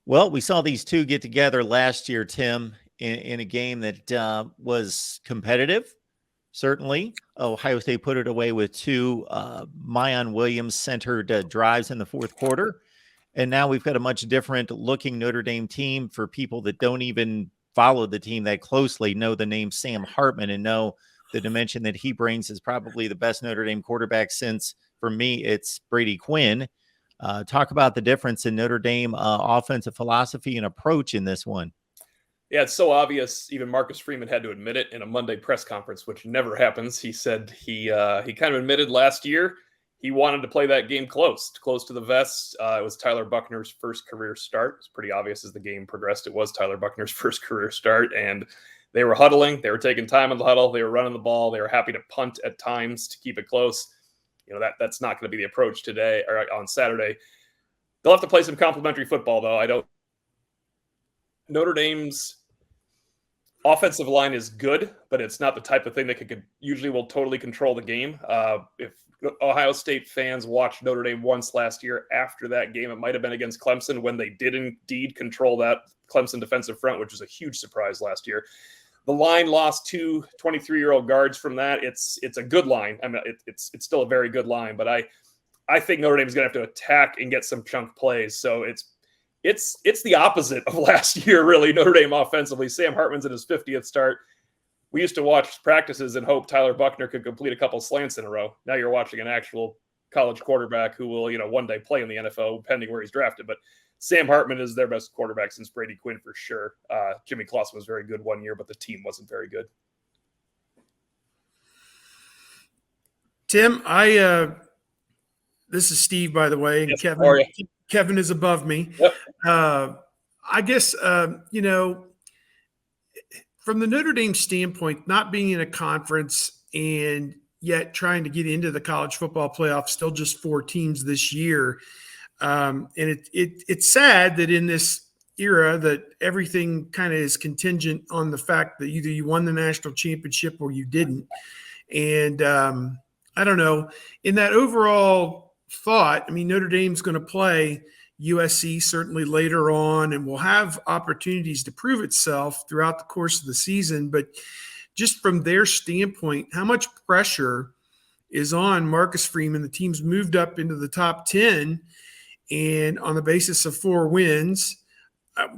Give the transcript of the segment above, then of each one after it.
Well, we saw these two get together last year, Tim, in a game that was competitive. Certainly, Ohio State put it away with two Mayan Williams centered drives in the fourth quarter. And now we've got a much different looking Notre Dame team. For people that don't even follow the team that closely, know the name Sam Hartman and know the dimension that he brings is probably the best Notre Dame quarterback since, for me, it's Brady Quinn. Talk about the difference in Notre Dame offensive philosophy and approach in this one. Yeah, it's so obvious. Even Marcus Freeman had to admit it in a Monday press conference, which never happens. He said he kind of admitted last year he wanted to play that game close to the vest. It was Tyler Buckner's first career start. It's pretty obvious as the game progressed. It was Tyler Buckner's first career start, and they were huddling. They were taking time in the huddle. They were running the ball. They were happy to punt at times to keep it close. That's not going to be the approach today or on Saturday. They'll have to play some complimentary football, though. Notre Dame's offensive line is good, but it's not the type of thing that usually will totally control the game. If Ohio State fans watched Notre Dame once last year after that game, it might have been against Clemson when they did indeed control that Clemson defensive front, which was a huge surprise last year. The line lost two 23-year-old guards from that. It's a good line. I mean, it's still a very good line, but I think Notre Dame is going to have to attack and get some chunk plays. So it's the opposite of last year, really, Notre Dame offensively. Sam Hartman's in his 50th start. We used to watch practices and hope Tyler Buckner could complete a couple slants in a row. Now you're watching an actual college quarterback who will, one day play in the NFL, depending where he's drafted. But Sam Hartman is their best quarterback since Brady Quinn for sure. Jimmy Clausen was very good one year, but the team wasn't very good. Tim, this is Steve, by the way, and yes, Kevin is above me. Yep. I guess, from the Notre Dame standpoint, not being in a conference and yet trying to get into the college football playoff, still just 4 teams this year. And it's sad that in this era that everything kind of is contingent on the fact that either you won the national championship or you didn't. And I don't know, in that overall thought, I mean, Notre Dame's going to play USC certainly later on and will have opportunities to prove itself throughout the course of the season. But just from their standpoint, how much pressure is on Marcus Freeman? The team's moved up into the top 10, and on the basis of 4 wins,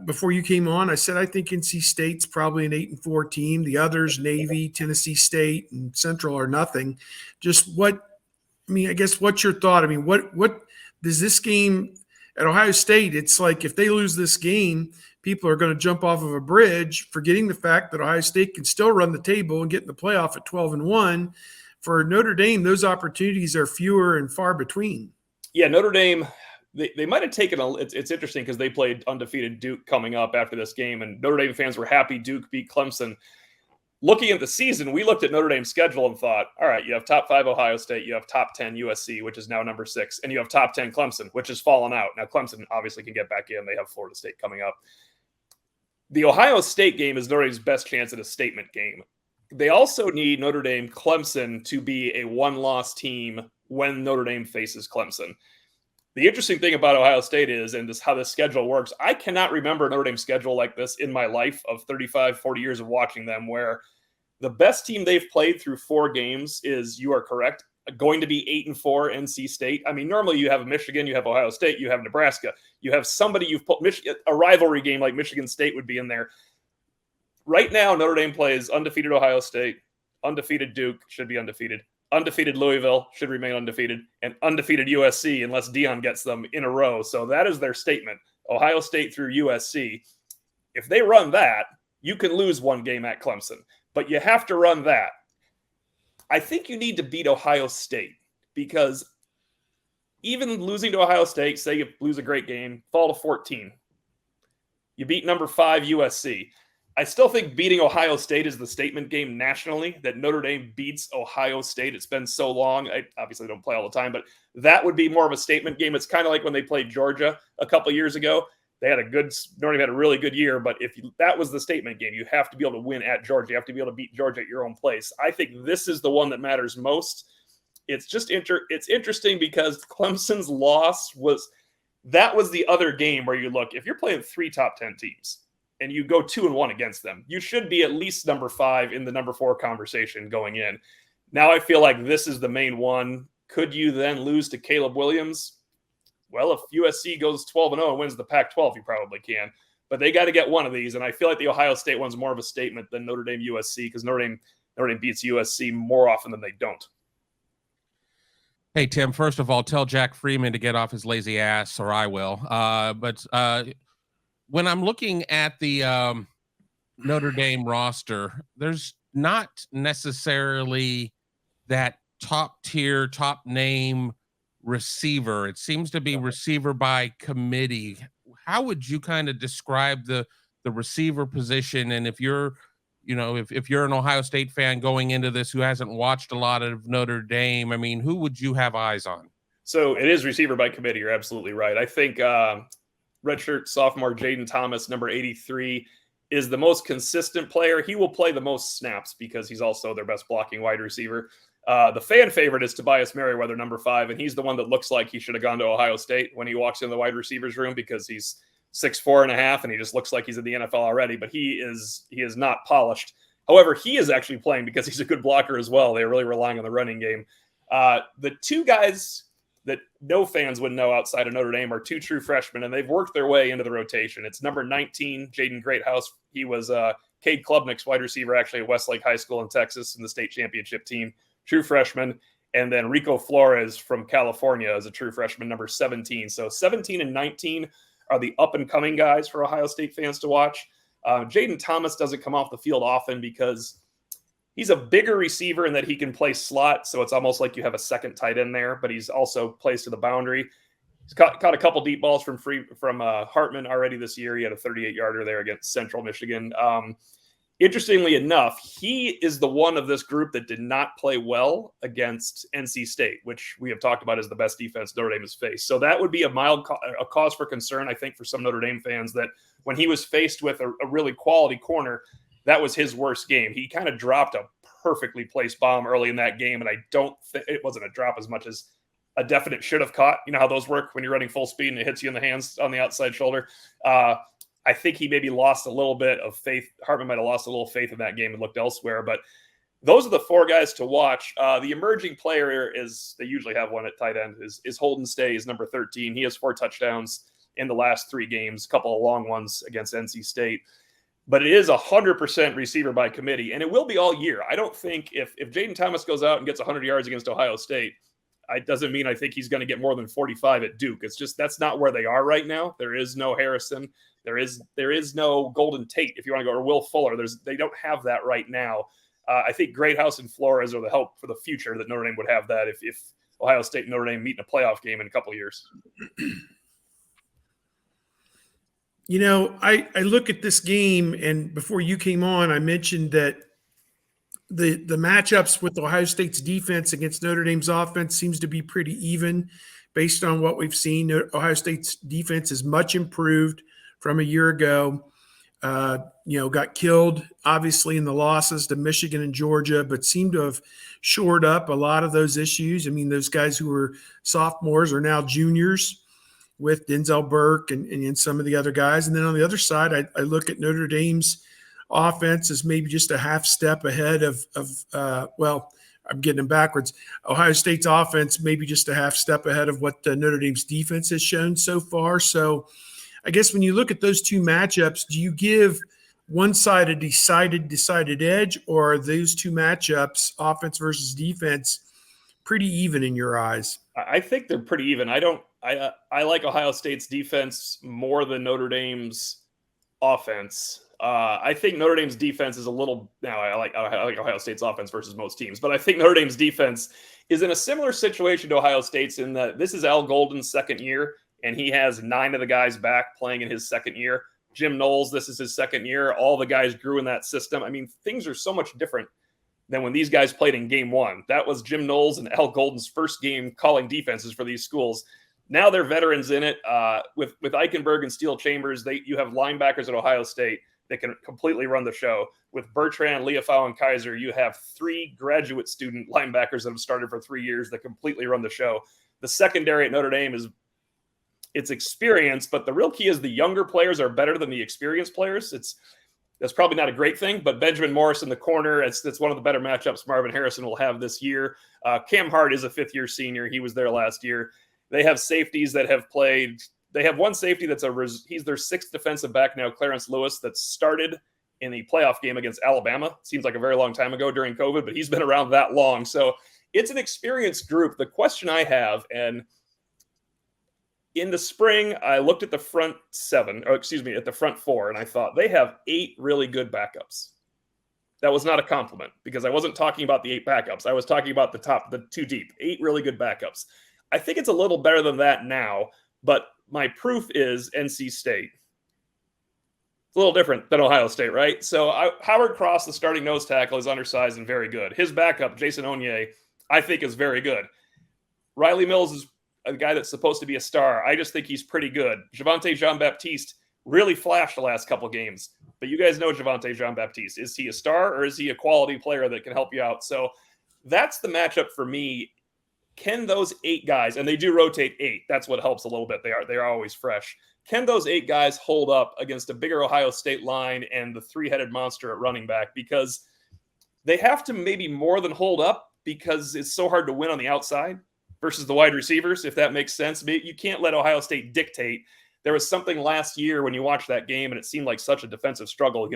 before you came on, I said I think NC State's probably an 8-4 team. The others, Navy, Tennessee State, and Central, are nothing. Just I guess what's your thought? I mean, what does this game at Ohio State? It's like if they lose this game, people are going to jump off of a bridge, forgetting the fact that Ohio State can still run the table and get in the playoff at 12-1. For Notre Dame, those opportunities are fewer and far between. Yeah, Notre Dame, they might have taken it's interesting because they played undefeated Duke coming up after this game, and Notre Dame fans were happy Duke beat Clemson. Looking at the season, we looked at Notre Dame's schedule and thought, all right, you have top 5 Ohio State, you have top 10 USC, which is now number 6, and you have top 10 Clemson, which has fallen out. Now, Clemson obviously can get back in. They have Florida State coming up. The Ohio State game is Notre Dame's best chance at a statement game. They also need Notre Dame Clemson to be a one-loss team when Notre Dame faces Clemson. The interesting thing about Ohio State is, and how this schedule works, I cannot remember Notre Dame's schedule like this in my life of 35, 40 years of watching them, where the best team they've played through 4 games is, you are correct, going to be 8-4 NC State. I mean, normally you have Michigan, you have Ohio State, you have Nebraska, you have somebody you've put a rivalry game like Michigan State would be in there. Right now, Notre Dame plays undefeated Ohio State, undefeated Duke, should be undefeated, undefeated Louisville, should remain undefeated, and undefeated USC unless Deion gets them in a row. So that is their statement. Ohio State through USC. If they run that, you can lose 1 game at Clemson, but you have to run that. I think you need to beat Ohio State, because even losing to Ohio State, say you lose a great game, fall to 14. You beat number 5 USC. I still think beating Ohio State is the statement game nationally, that Notre Dame beats Ohio State. It's been so long. I obviously don't play all the time, but that would be more of a statement game. It's kind of like when they played Georgia a couple of years ago. Notre Dame had a really good year, but that was the statement game. You have to be able to win at Georgia. You have to be able to beat Georgia at your own place. I think this is the one that matters most. It's just it's interesting because Clemson's loss was that was the other game where you look, if you're playing 3 top 10 teams and you go 2-1 against them, you should be at least number 5 in the number 4 conversation going in. Now I feel like this is the main one. Could you then lose to Caleb Williams? Well, if USC goes 12-0 and wins the Pac-12, you probably can. But they got to get one of these, and I feel like the Ohio State one's more of a statement than Notre Dame USC, because Notre Dame beats USC more often than they don't. Hey, Tim, first of all, tell Jack Freeman to get off his lazy ass, or I will. But when I'm looking at the Notre Dame roster, there's not necessarily that top tier, top name receiver. It seems to be receiver by committee. How would you kind of describe the receiver position? And if you're, if you're an Ohio State fan going into this who hasn't watched a lot of Notre Dame, I mean, who would you have eyes on? So it is receiver by committee. You're absolutely right. I think redshirt sophomore Jaden Thomas, number 83, is the most consistent player. He will play the most snaps because he's also their best blocking wide receiver. The fan favorite is Tobias Merriweather, number 5, and he's the one that looks like he should have gone to Ohio State when he walks in the wide receivers room, because he's 6'4.5", and he just looks like he's in the NFL already, but he is not polished. However, he is actually playing because he's a good blocker as well. They're really relying on the running game. The 2 guys that no fans would know outside of Notre Dame are 2 true freshmen, and they've worked their way into the rotation. It's number 19, Jaden Greathouse. He was Cade Klubnik's wide receiver actually at Westlake High School in Texas in the state championship team, true freshman. And then Rico Flores from California is a true freshman, number 17. So 17 and 19 are the up-and-coming guys for Ohio State fans to watch. Jaden Thomas doesn't come off the field often because he's a bigger receiver in that he can play slot, so it's almost like you have a second tight end there, but he's also plays to the boundary. He's caught a couple deep balls from Hartman already this year. He had a 38-yarder there against Central Michigan. Interestingly enough, he is the one of this group that did not play well against NC State, which we have talked about as the best defense Notre Dame has faced. So that would be a cause for concern, I think, for some Notre Dame fans, that when he was faced with a really quality corner, that was his worst game. He kind of dropped a perfectly placed bomb early in that game, and I don't think it wasn't a drop as much as a definite should have caught. You know how those work when you're running full speed and it hits you in the hands on the outside shoulder. I think he maybe lost a little bit of faith. Hartman might have lost a little faith in that game and looked elsewhere. But those are the 4 guys to watch. The emerging player is, they usually have one at tight end, is Holden Stays, number 13. He has 4 touchdowns in the last 3 games, a couple of long ones against NC State. But it is 100% receiver by committee, and it will be all year. I don't think if Jaden Thomas goes out and gets 100 yards against Ohio State, it doesn't mean I think he's going to get more than 45 at Duke. It's just that's not where they are right now. There is no Harrison. There is no Golden Tate, if you want to go, or Will Fuller. They don't have that right now. I think Greathouse and Flores are the help for the future that Notre Dame would have that if Ohio State and Notre Dame meet in a playoff game in a couple of years. I look at this game, and before you came on, I mentioned that the matchups with Ohio State's defense against Notre Dame's offense seems to be pretty even based on what we've seen. Ohio State's defense is much improved from a year ago. Got killed, obviously, in the losses to Michigan and Georgia, but seemed to have shored up a lot of those issues. I mean, those guys who were sophomores are now juniors with Denzel Burke and some of the other guys. And then on the other side, I look at Notre Dame's offense as maybe just a half step ahead of I'm getting them backwards. Ohio State's offense maybe just a half step ahead of what Notre Dame's defense has shown so far. So I guess when you look at those 2 matchups, do you give one side a decided edge, or are those 2 matchups, offense versus defense, pretty even in your eyes? I think they're pretty even. I like Ohio State's defense more than Notre Dame's offense. I think Notre Dame's defense is a little – now I like Ohio State's offense versus most teams, but I think Notre Dame's defense is in a similar situation to Ohio State's in that this is Al Golden's second year, and he has 9 of the guys back playing in his second year. Jim Knowles, this is his second year. All the guys grew in that system. I mean, things are so much different than when these guys played in game 1. That was Jim Knowles and Al Golden's first game calling defenses for these schools. Now they're veterans in it. With Eichenberg and Steele Chambers, you have linebackers at Ohio State that can completely run the show. With Bertrand, Leofau, and Kaiser, you have 3 graduate student linebackers that have started for 3 years that completely run the show. The secondary at Notre Dame is it's experience, but the real key is the younger players are better than the experienced players. That's probably not a great thing, but Benjamin Morris in the corner, it's one of the better matchups Marvin Harrison will have this year. Cam Hart is a fifth-year senior. He was there last year. They have safeties that have played. They have one safety he's their sixth defensive back now, Clarence Lewis, that started in the playoff game against Alabama. Seems like a very long time ago during COVID, but he's been around that long. So it's an experienced group. The question I have, and in the spring, I looked at the front at the front four, and I thought they have 8 really good backups. That was not a compliment because I wasn't talking about the 8 backups. I was talking about the 2 deep, 8 really good backups. I think it's a little better than that now, but my proof is NC State. It's a little different than Ohio State, right? So Howard Cross, the starting nose tackle, is undersized and very good. His backup, Jason Onye, I think is very good. Riley Mills is a guy that's supposed to be a star. I just think he's pretty good. Javonte Jean-Baptiste really flashed the last couple games, but you guys know Javonte Jean-Baptiste. Is he a star or is he a quality player that can help you out? So that's the matchup for me. Can those 8 guys, and they do rotate 8, that's what helps a little bit. They are always fresh. Can those 8 guys hold up against a bigger Ohio State line and the 3-headed monster at running back? Because they have to maybe more than hold up because it's so hard to win on the outside versus the wide receivers, if that makes sense. You can't let Ohio State dictate. There was something last year when you watched that game, and it seemed like such a defensive struggle,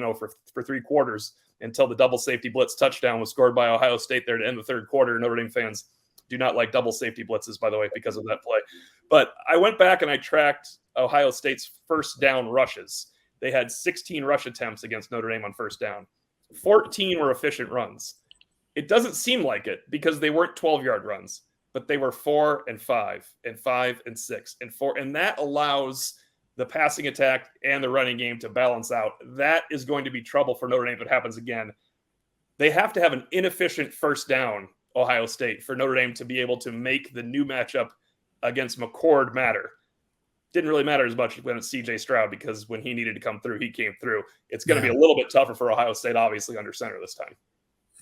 for 3 quarters until the double safety blitz touchdown was scored by Ohio State there to end the third quarter. Notre Dame fans do not like double safety blitzes, by the way, because of that play. But I went back and I tracked Ohio State's first down rushes. They had 16 rush attempts against Notre Dame on first down. 14 were efficient runs. It doesn't seem like it because they weren't 12-yard runs, but they were 4 and 5 and 5 and 6 and 4. And that allows the passing attack and the running game to balance out. That is going to be trouble for Notre Dame if it happens again. They have to have an inefficient first down, Ohio State, for Notre Dame to be able to make the new matchup against McCord matter. Didn't really matter as much when it's C.J. Stroud because when he needed to come through, he came through. It's going to be a little bit tougher for Ohio State, obviously, under center this time.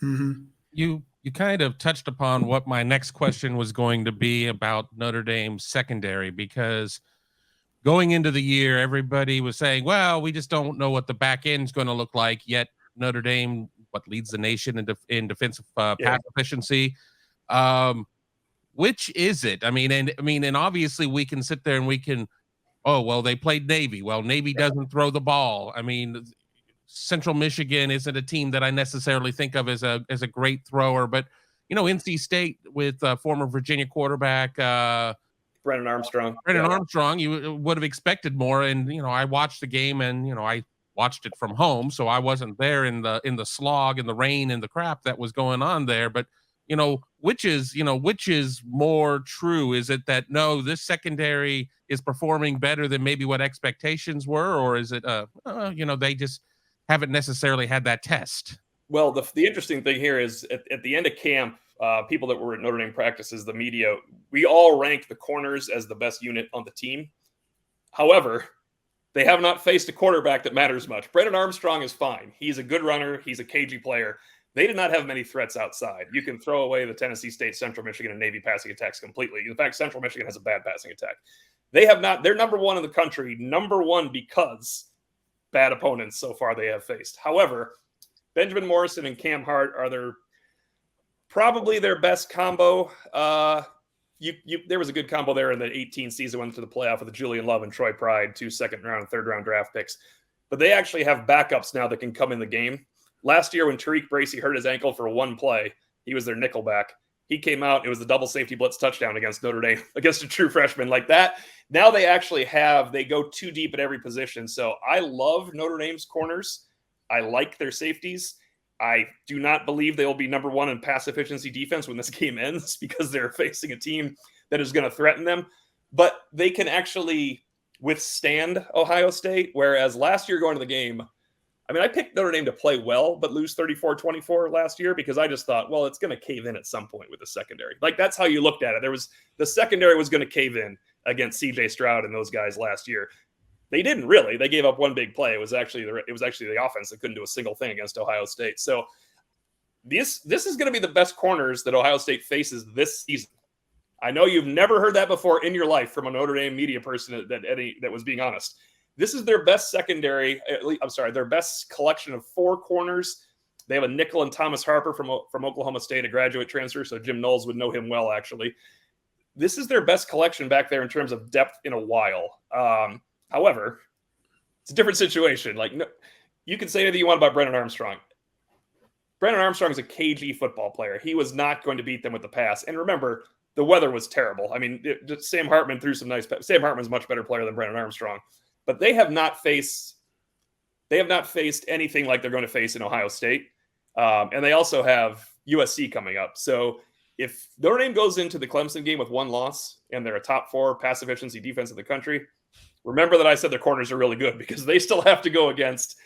Mm-hmm. You kind of touched upon what my next question was going to be about Notre Dame's secondary, because going into the year, everybody was saying, well, we just don't know what the back end is going to look like. Yet Notre Dame, leads the nation in defensive pass efficiency. Which is it? And obviously we can sit there and we can, they played Navy. Well, Navy doesn't throw the ball. Central Michigan isn't a team that I necessarily think of as a great thrower, but NC State with former Virginia quarterback Brennan Armstrong. Armstrong, you would have expected more. And I watched the game, and I watched it from home, so I wasn't there in the slog and the rain and the crap that was going on there. But which is more true? Is it that no, this secondary is performing better than maybe what expectations were, or is it they just haven't necessarily had that test? Well, the interesting thing here is at the end of camp, people that were at Notre Dame practices, the media, we all ranked the corners as the best unit on the team. However, they have not faced a quarterback that matters much. Brennan Armstrong is fine. He's a good runner. He's a cagey player. They did not have many threats outside. You can throw away the Tennessee State, Central Michigan, and Navy passing attacks completely. In fact, Central Michigan has a bad passing attack. They have not. They're number 1 in the country, number 1 because bad opponents so far they have faced. However, Benjamin Morrison and Cam Hart are probably their best combo. There was a good combo there in the 18 season, went to the playoff with Julian Love and Troy Pride, 2 second-round, third-round draft picks. But they actually have backups now that can come in the game. Last year when Tariq Bracy hurt his ankle for 1 play, he was their nickel back. He came out, it was the double safety blitz touchdown against Notre Dame, against a true freshman like that. Now they actually they go 2 deep at every position. So I love Notre Dame's corners. I like their safeties. I do not believe they will be number 1 in pass efficiency defense when this game ends because they're facing a team that is going to threaten them. But they can actually withstand Ohio State, whereas last year going to the game, I picked Notre Dame to play well, but lose 34-24 last year because I just thought, well, it's going to cave in at some point with the secondary. That's how you looked at it. The secondary was going to cave in against C.J. Stroud and those guys last year. They didn't really. They gave up 1 big play. It was actually the offense that couldn't do a single thing against Ohio State. So this is going to be the best corners that Ohio State faces this season. I know you've never heard that before in your life from a Notre Dame media person that was being honest. This is their best secondary. Their best collection of 4 corners. They have a nickel and Thomas Harper from Oklahoma State, a graduate transfer. So Jim Knowles would know him well, actually. This is their best collection back there in terms of depth in a while. However, it's a different situation. Like, no, you can say anything you want about Brennan Armstrong. Brennan Armstrong is a cagey football player. He was not going to beat them with the pass. And remember, the weather was terrible. I mean, Sam Hartman threw some nice. Sam Hartman's a much better player than Brennan Armstrong, but they have not faced anything like they're going to face in Ohio State, and they also have USC coming up. So if Notre Dame goes into the Clemson game with 1 loss and they're a top 4 pass efficiency defense in the country, remember that I said their corners are really good because they still have to go against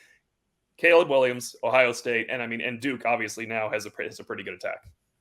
Caleb Williams, Ohio State, and Duke obviously now has a pretty good attack.